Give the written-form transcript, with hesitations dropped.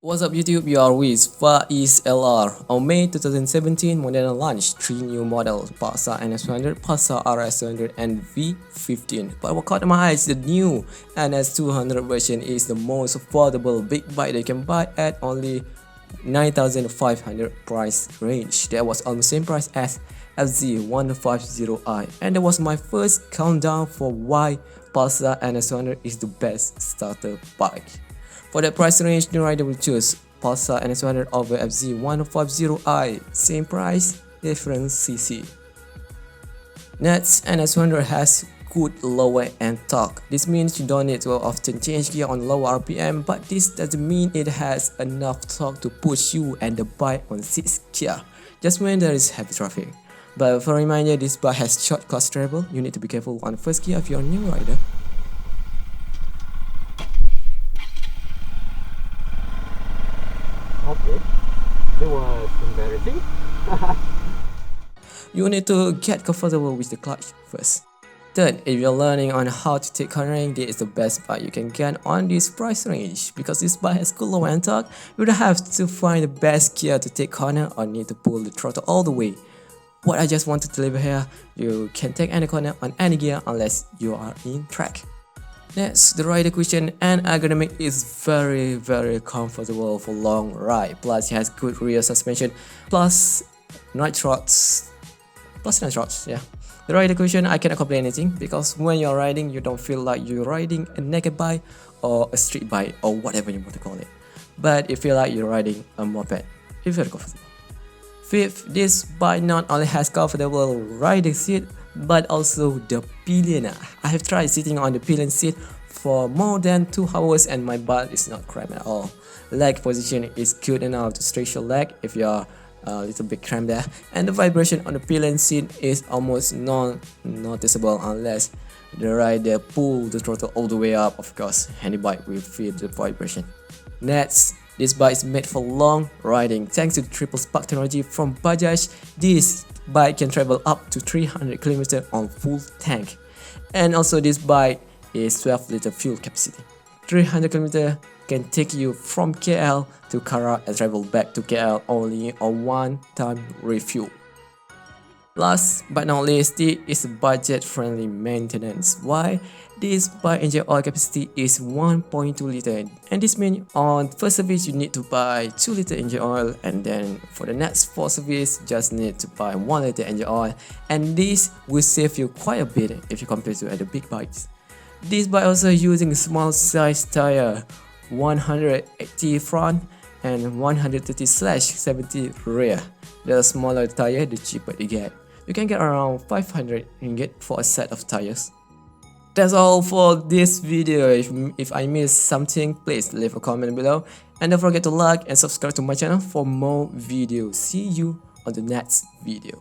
What's up YouTube, you are with Faiz LR. On May 2017, Modenas launched 3 new models, Pulsar NS200, Pulsar RS200 and V15. But what caught my eyes, the new NS200 version is the most affordable big bike that you can buy at only 9,500 price range. That was almost the same price as FZ150i, and that was my first countdown for why Pulsar NS200 is the best starter bike. For that price range, the rider will choose Pulsar NS200 over FZ150i. Same price, different cc. Next, NS200 has good lower end torque. This means you don't need to often change gear on lower RPM, but this doesn't mean it has enough torque to push you and the bike on 6th gear, just when there is heavy traffic. But for a reminder, this bike has short clutch treble. You need to be careful on first gear if you're a new rider. Okay, that was embarrassing. You need to get comfortable with the clutch first. Third, if you're learning on how to take cornering, this is the best bike you can get on this price range. Because this bike has good low end torque, you don't have to find the best gear to take corner or need to pull the throttle all the way. What I just wanted to deliver here, you can take any corner on any gear unless you are in track. Next, the rider cushion and ergonomic is very comfortable for long ride. Plus, it has good rear suspension. Plus, nitrox. Yeah. The rider cushion, I cannot complain anything because when you're riding, you don't feel like you're riding a naked bike or a street bike or whatever you want to call it. But you feel like you're riding a moped. It's very comfortable. Fifth, this bike not only has comfortable riding seat, but also the pillion. I have tried sitting on the pillion seat for more than 2 hours and my butt is not cramped at all. Leg position is good enough to stretch your leg if you're a little bit cramped there, and the vibration on the pillion seat is almost non-noticeable unless the rider pulls the throttle all the way up. Of course, any bike will feel the vibration. Next, this bike is made for long riding. Thanks to the triple spark technology from Bajaj, this bike can travel up to 300 km on full tank. And also this bike is 12 liter fuel capacity. 300 km can take you from KL to Kara and travel back to KL only on one-time refuel. Last but not least, this is budget-friendly maintenance. Why? This bike engine oil capacity is 1.2 liter, and this means on first service you need to buy 2 liter engine oil, and then for the next 4 service just need to buy 1 liter engine oil, and this will save you quite a bit if you compare to other big bikes. This bike also using small size tire, 180 front and 130/70 rear. The smaller tire, the cheaper you get. You can get around 500 ringgit for a set of tires. That's all for this video. If I missed something, please leave a comment below. And don't forget to like and subscribe to my channel for more videos. See you on the next video.